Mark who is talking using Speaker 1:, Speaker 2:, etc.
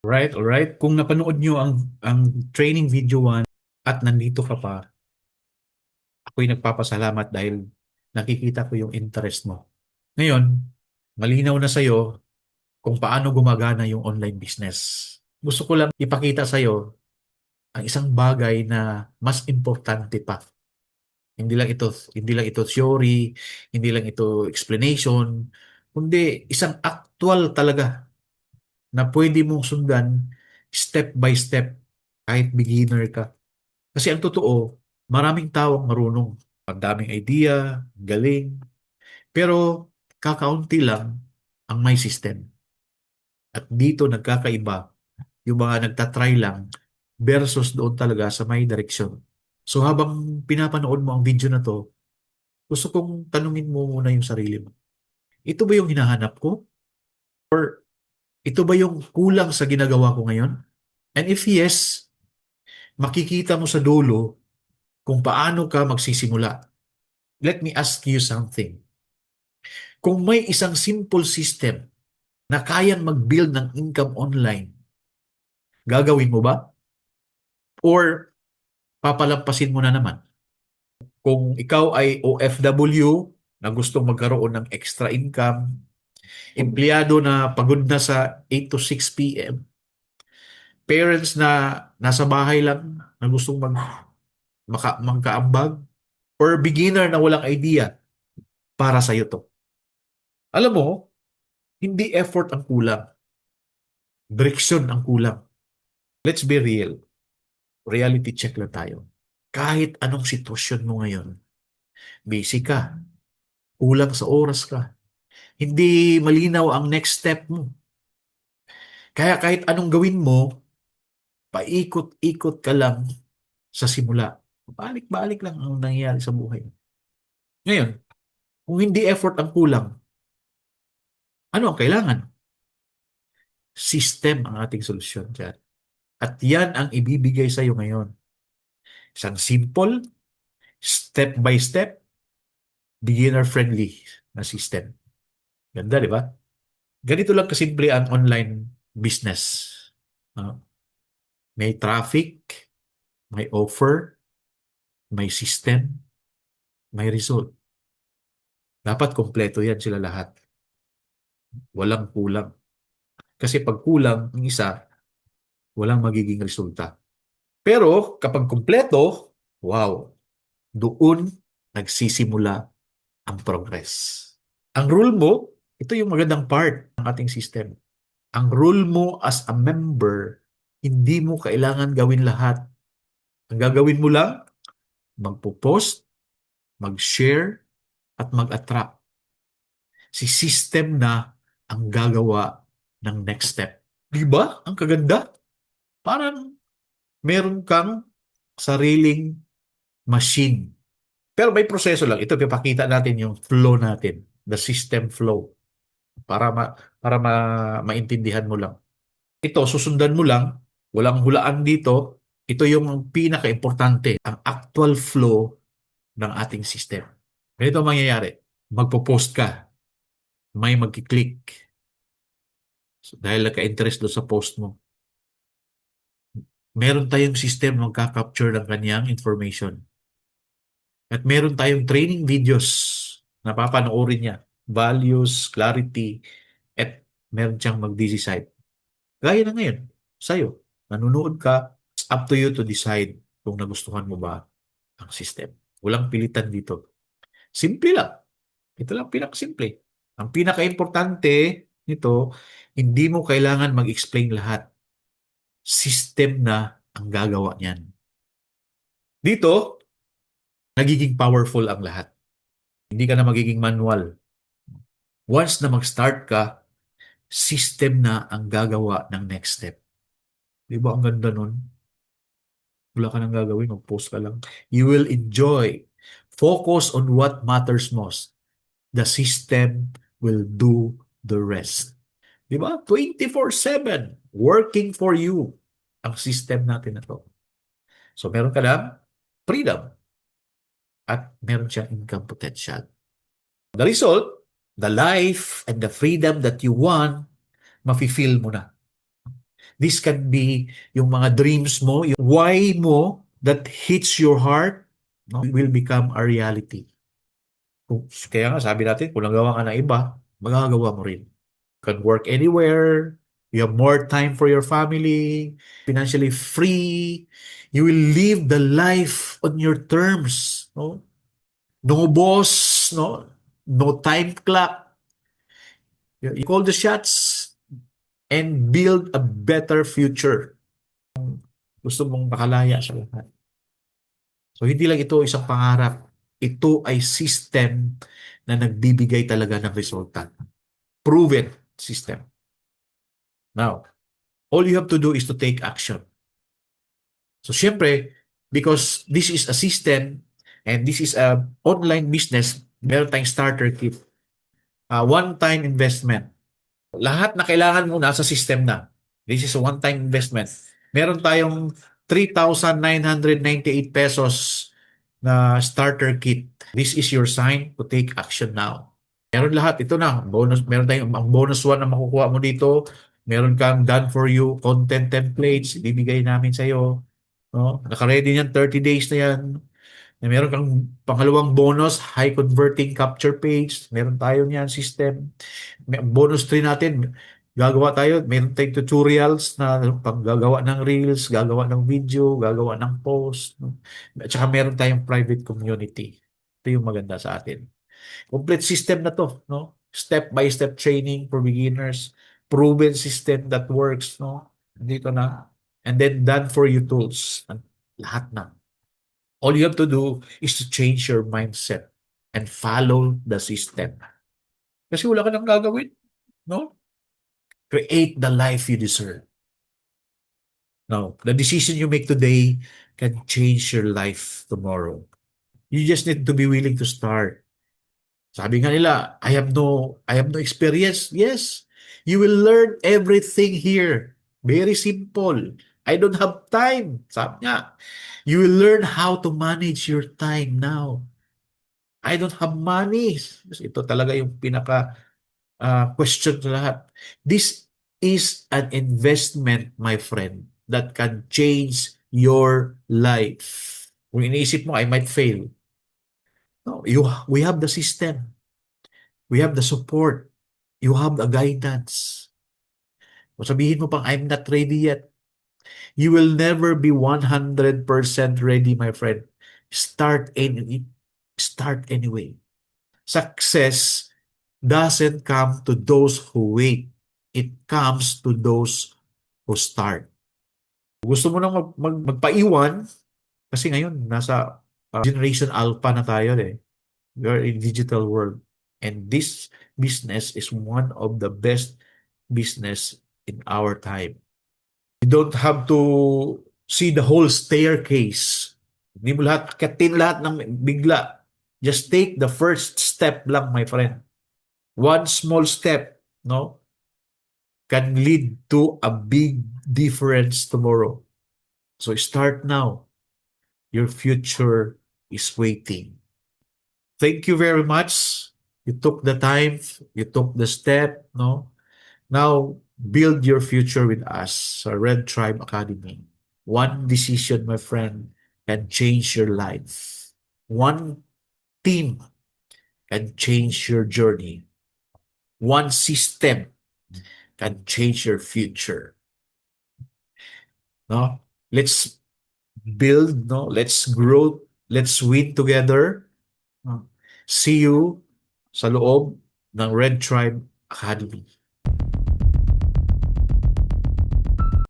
Speaker 1: Right, alright. Kung napanood nyo ang training video 1 at nandito ka pa, ako'y nagpapasalamat dahil nakikita ko yung interest mo. Ngayon, malinaw na sa'yo kung paano gumagana yung online business. Gusto ko lang ipakita sa'yo ang isang bagay na mas importante pa. Hindi lang ito theory, hindi lang ito explanation, kundi isang actual talaga na pwede mong sundan step by step kahit beginner ka. Kasi ang totoo, maraming tao ang marunong. Ang daming idea, galing, pero kakaunti lang ang may system. At dito nagkakaiba yung mga nagtatry lang versus doon talaga sa may direksyon. So habang pinapanood mo ang video na to, gusto kong tanungin mo muna yung sarili mo. Ito ba yung hinahanap ko? Or ito ba yung kulang sa ginagawa ko ngayon? And if yes, makikita mo sa dulo kung paano ka magsisimula. Let me ask you something. Kung may isang simple system na kayang mag-build ng income online, gagawin mo ba? Or papalampasin mo na naman? Kung ikaw ay OFW na gustong magkaroon ng extra income, empleyado na pagod na sa 8 to 6 p.m., parents na nasa bahay lang na gustong magkaambag, or beginner na walang idea, para sa'yo to. Alam mo, hindi effort ang kulang, direksyon ang kulang. Let's be real. Reality check lang tayo. Kahit anong sitwasyon mo ngayon, busy ka, kulang sa oras ka, hindi malinaw ang next step mo. Kaya kahit anong gawin mo, paikot-ikot ka lang sa simula. Balik-balik lang ang nangyayari sa buhay. Ngayon, kung hindi effort ang kulang, ano ang kailangan? System ang ating solusyon dyan. At yan ang ibibigay sa iyo ngayon. Isang simple, step by step, beginner-friendly na system. Ganda, di ba? Ganito lang kasimple ang online business. Ah, may traffic, may offer, may system, may result. Dapat kompleto yan sila lahat. Walang kulang. Kasi pag kulang ang isa, walang magiging resulta. Pero kapag kompleto, wow, doon nagsisimula ang progress. Ang rule mo, ito yung magandang part ng ating system. Ang rule mo as a member, hindi mo kailangan gawin lahat. Ang gagawin mo lang, magpo-post, mag-share, at mag-attract. Si system na ang gagawa ng next step. Di ba? Ang kaganda. Parang meron kang sariling machine. Pero may proseso lang. Ito, pipakita natin yung flow natin. The system flow. Para maintindihan mo lang. Ito, susundan mo lang. Walang hulaan dito. Ito yung pinaka-importante. Ang actual flow ng ating system. Ganito ang mangyayari. Magpo-post ka. May magkiklik. So, dahil nagka-interest doon sa post mo. Meron tayong system na magka-capture ng kanyang information. At meron tayong training videos na papanoorin niya. Values, clarity, at meron siyang mag-decide. Gaya na ngayon, sa'yo. Nanonood ka, it's up to you to decide kung nagustuhan mo ba ang system. Walang pilitan dito. Simple lang. Ito lang pinakasimple. Ang pinaka-importante nito, hindi mo kailangan mag-explain lahat. System na ang gagawa niyan. Dito, nagiging powerful ang lahat. Hindi ka na magiging manual. Once na mag-start ka, system na ang gagawa ng next step. Di ba ang ganda nun? Wala ka nang gagawin, mag-post ka lang. You will enjoy. Focus on what matters most. The system will do the rest. Di ba? 24/7 working for you ang system natin na to. So meron ka lang freedom at meron siyang income potential. The result, the life and the freedom that you want, mafe-feel mo na. This can be yung mga dreams mo, yung why mo that hits your heart, no, will become a reality. Kaya nga sabi natin, kung nagawa ka ng iba, magagawa mo rin. You can work anywhere, you have more time for your family, financially free, you will live the life on your terms. No, no boss, no time clock. You call the shots and build a better future. Gusto mong makalaya sa lahat. So hindi lang ito isang pangarap, ito ay system na nagbibigay talaga ng resulta. Proven system. Now, all you have to do is to take action. So syempre, because this is a system and this is a online business, meron tayong starter kit. One-time investment. Lahat na kailangan mo nasa system na. This is a one-time investment. Meron tayong 3,998 pesos na starter kit. This is your sign to take action now. Meron lahat. Ito na. Bonus, meron tayong ang bonus one na makukuha mo dito. Meron kang done for you content templates. Ibibigay namin sa iyo. No? Naka-ready niyan. 30 days na yan. Meron kang pangalawang bonus, high converting capture page. Meron tayo niyan system. Bonus 3 natin, gagawa tayo. Meron tayong tutorials na paggagawa ng reels, gagawa ng video, gagawa ng post. No? At saka meron tayong private community. Ito yung maganda sa atin. Complete system na to, no? Step-by-step training for beginners. Proven system that works, no? Dito na. And then done for you tools. Lahat na. All you have to do is to change your mindset and follow the system. Kasi wala ka nang gagawin, no? Create the life you deserve. Now, the decision you make today can change your life tomorrow. You just need to be willing to start. Sabi nga nila, I have no experience. Yes, you will learn everything here. Very simple. I don't have time. Sabi nga, you will learn how to manage your time now. I don't have money. Ito talaga yung pinaka question sa lahat. This is an investment, my friend, that can change your life. Kung iniisip mo, I might fail. No, we have the system. We have the support. You have the guidance. Kung sabihin mo pang, I'm not ready yet. You will never be 100% ready, my friend. Start anyway. Success doesn't come to those who wait. It comes to those who start. Gusto mo nang magpaiwan, kasi ngayon, nasa Generation Alpha na tayo eh. We are in digital world. And this business is one of the best business in our time. You don't have to see the whole staircase. Hindi mo katin lahat ng bigla. Just take the first step lang, my friend. One small step, no, can lead to a big difference tomorrow. So start now. Your future is waiting. Thank you very much. You took the time, you took the step, no? Now, build your future with us, Red Tribe Academy. One decision, my friend, can change your life. One team can change your journey. One system can change your future. No? Let's build, no? Let's grow, let's win together. See you sa loob ng Red Tribe Academy.